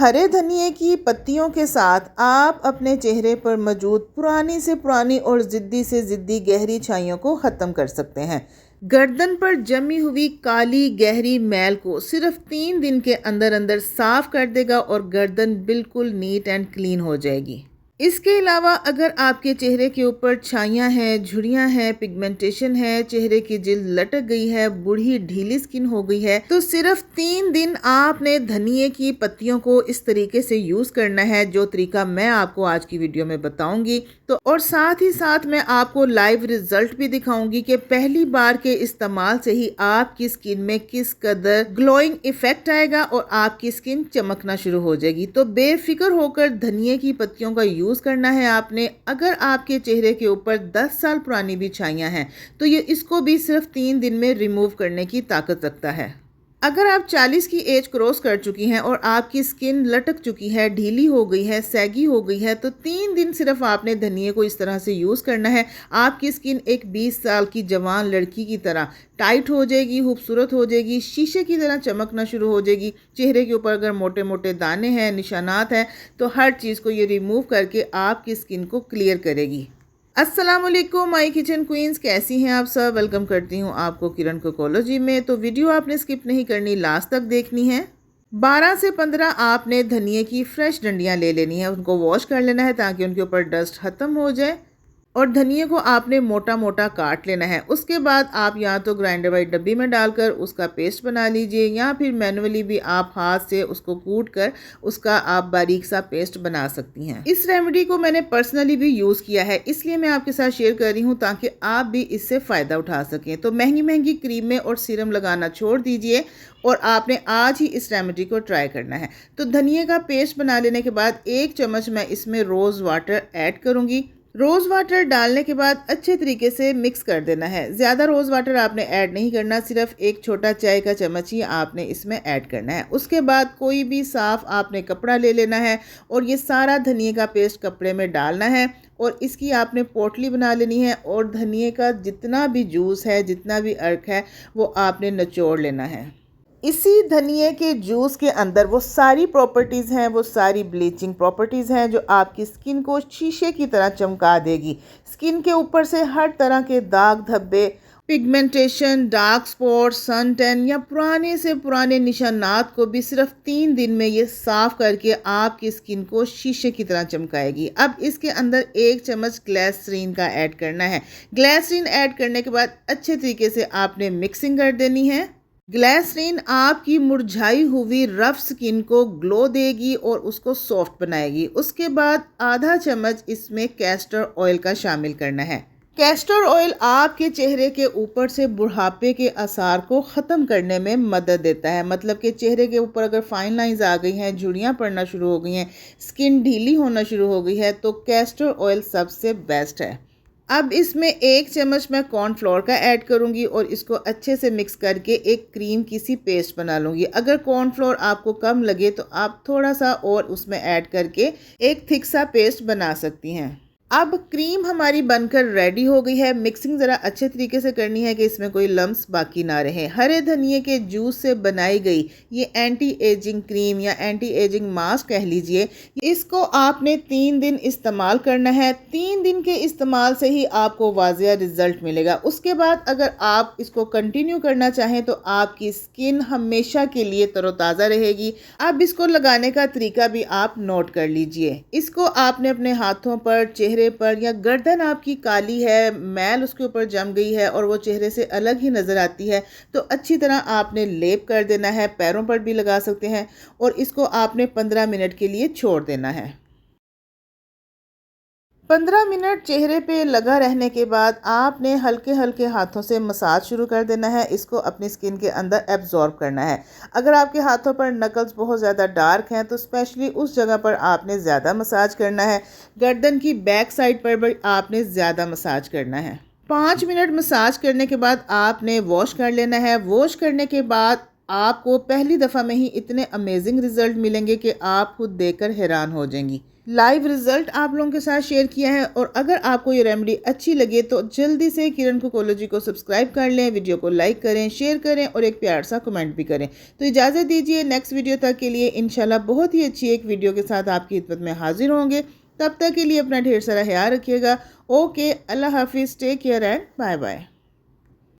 हरे धनिए की पत्तियों के साथ आप अपने चेहरे पर मौजूद पुरानी से पुरानी और ज़िद्दी से ज़िद्दी गहरी छाइयों को ख़त्म कर सकते हैं। गर्दन पर जमी हुई काली गहरी मैल को सिर्फ 3 दिन के अंदर अंदर साफ कर देगा और गर्दन बिल्कुल नीट एंड क्लीन हो जाएगी। इसके अलावा अगर आपके चेहरे के ऊपर छाइयाँ हैं, झुर्रियाँ हैं, पिगमेंटेशन है, चेहरे की जिल्द लटक गई है, बूढ़ी ढीली स्किन हो गई है, तो सिर्फ 3 दिन आपने धनिए की पत्तियों को इस तरीके से यूज़ करना है, जो तरीका मैं आपको आज की वीडियो में बताऊंगी। तो और साथ ही साथ मैं आपको लाइव रिजल्ट भी दिखाऊंगी कि पहली बार के इस्तेमाल से ही आपकी स्किन में किस कदर ग्लोइंग इफेक्ट आएगा और आपकी स्किन चमकना शुरू हो जाएगी। तो बेफिक्र होकर धनिए की पत्तियों का यूज़ करना है आपने। अगर आपके चेहरे के ऊपर 10 साल पुरानी भी छाइयाँ हैं तो ये इसको भी सिर्फ 3 दिन में रिमूव करने की ताकत रखता है। अगर आप 40 की एज क्रॉस कर चुकी हैं और आपकी स्किन लटक चुकी है, ढीली हो गई है, सैगी हो गई है, तो 3 दिन सिर्फ आपने धनिए को इस तरह से यूज़ करना है। आपकी स्किन एक 20 साल की जवान लड़की की तरह टाइट हो जाएगी, खूबसूरत हो जाएगी, शीशे की तरह चमकना शुरू हो जाएगी। चेहरे के ऊपर अगर मोटे मोटे दाने हैं, निशानात हैं, तो हर चीज़ को ये रिमूव करके आपकी स्किन को क्लियर करेगी। अस्सलामुअलैकुम माय किचन क्वींस, कैसी हैं आप सब। वेलकम करती हूँ आपको किरण कोकोलॉजी में। तो वीडियो आपने स्किप नहीं करनी, लास्ट तक देखनी है। 12 से 15 आपने धनिए की फ्रेश डंडियाँ ले लेनी है, उनको वॉश कर लेना है ताकि उनके ऊपर डस्ट ख़त्म हो जाए। और धनिए को आपने मोटा मोटा काट लेना है। उसके बाद आप या तो ग्राइंडर वाली डब्बी में डालकर उसका पेस्ट बना लीजिए या फिर मैनुअली भी आप हाथ से उसको कूट कर उसका आप बारीक सा पेस्ट बना सकती हैं। इस रेमेडी को मैंने पर्सनली भी यूज़ किया है, इसलिए मैं आपके साथ शेयर कर रही हूँ ताकि आप भी इससे फ़ायदा उठा सकें। तो महंगी महंगी क्रीमें और सीरम लगाना छोड़ दीजिए और आपने आज ही इस रेमेडी को ट्राई करना है। तो धनिए का पेस्ट बना लेने के बाद 1 चम्मच मैं इसमें रोज़ वाटर ऐड करूँगी। रोज़ वाटर डालने के बाद अच्छे तरीके से मिक्स कर देना है। ज़्यादा रोज़ वाटर आपने ऐड नहीं करना, सिर्फ 1 छोटा चाय का चम्मच ही आपने इसमें ऐड करना है। उसके बाद कोई भी साफ़ आपने कपड़ा ले लेना है और ये सारा धनिए का पेस्ट कपड़े में डालना है और इसकी आपने पोटली बना लेनी है और धनिए का जितना भी जूस है, जितना भी अर्क है, वो आपने निचोड़ लेना है। इसी धनिए के जूस के अंदर वो सारी प्रॉपर्टीज़ हैं, वो सारी ब्लीचिंग प्रॉपर्टीज़ हैं जो आपकी स्किन को शीशे की तरह चमका देगी। स्किन के ऊपर से हर तरह के दाग धब्बे, pigmentation, dark spot, sun tan या पुराने से पुराने निशानात को भी सिर्फ 3 दिन में ये साफ़ करके आपकी स्किन को शीशे की तरह चमकाएगी। अब इसके अंदर 1 चम्मच ग्लिसरीन का ऐड करना है। ग्लिसरीन ऐड करने के बाद अच्छे तरीके से आपने मिक्सिंग कर देनी है। ग्लिसरीन आपकी मुरझाई हुई रफ स्किन को ग्लो देगी और उसको सॉफ्ट बनाएगी। उसके बाद आधा चम्मच इसमें कैस्टर ऑयल का शामिल करना है। कैस्टर ऑयल आपके चेहरे के ऊपर से बुढ़ापे के आसार को ख़त्म करने में मदद देता है। मतलब कि चेहरे के ऊपर अगर फाइन लाइंस आ गई हैं, झुर्रियाँ पड़ना शुरू हो गई हैं, स्किन ढीली होना शुरू हो गई है, तो कैस्टर ऑयल सबसे बेस्ट है। अब इसमें 1 चम्मच मैं कॉर्नफ्लोर का ऐड करूंगी और इसको अच्छे से मिक्स करके एक क्रीम की सी पेस्ट बना लूँगी। अगर कॉर्नफ्लोर आपको कम लगे तो आप थोड़ा सा और उसमें ऐड करके एक थिक सा पेस्ट बना सकती हैं। अब क्रीम हमारी बनकर रेडी हो गई है। मिक्सिंग ज़रा अच्छे तरीके से करनी है कि इसमें कोई लम्स बाकी ना रहे। हरे धनिए के जूस से बनाई गई ये एंटी एजिंग क्रीम या एंटी एजिंग मास्क कह लीजिए, इसको आपने 3 दिन इस्तेमाल करना है। 3 दिन के इस्तेमाल से ही आपको वाज़िया रिजल्ट मिलेगा। उसके बाद अगर आप इसको कंटिन्यू करना चाहें तो आपकी स्किन हमेशा के लिए तरोताज़ा रहेगी। अब इसको लगाने का तरीका भी आप नोट कर लीजिए। इसको आपने अपने हाथों पर, चेहरे पर या गर्दन आपकी काली है, मैल उसके ऊपर जम गई है और वो चेहरे से अलग ही नज़र आती है, तो अच्छी तरह आपने लेप कर देना है। पैरों पर भी लगा सकते हैं और इसको आपने 15 मिनट के लिए छोड़ देना है। 15 मिनट चेहरे पे लगा रहने के बाद आपने हल्के हल्के हाथों से मसाज शुरू कर देना है। इसको अपनी स्किन के अंदर एब्जॉर्ब करना है। अगर आपके हाथों पर नकल्स बहुत ज़्यादा डार्क हैं तो स्पेशली उस जगह पर आपने ज़्यादा मसाज करना है। गर्दन की बैक साइड पर भी आपने ज़्यादा मसाज करना है। 5 मिनट मसाज करने के बाद आपने वॉश कर लेना है। वॉश करने के बाद आपको पहली दफ़ा में ही इतने अमेजिंग रिज़ल्ट मिलेंगे कि आप खुद देखकर हैरान हो जाएंगी। लाइव रिज़ल्ट आप लोगों के साथ शेयर किया है। और अगर आपको ये रेमेडी अच्छी लगे तो जल्दी से किरण कुकोलॉजी को सब्सक्राइब कर लें, वीडियो को लाइक करें, शेयर करें और एक प्यार सा कमेंट भी करें। तो इजाज़त दीजिए, नेक्स्ट वीडियो तक के लिए इंशाल्लाह बहुत ही अच्छी एक वीडियो के साथ आपकी खिदमत में हाजिर होंगे। तब तक के लिए अपना ढेर सारा ख्याल रखिएगा। ओके, अल्लाह हाफिज़, take care and bye bye.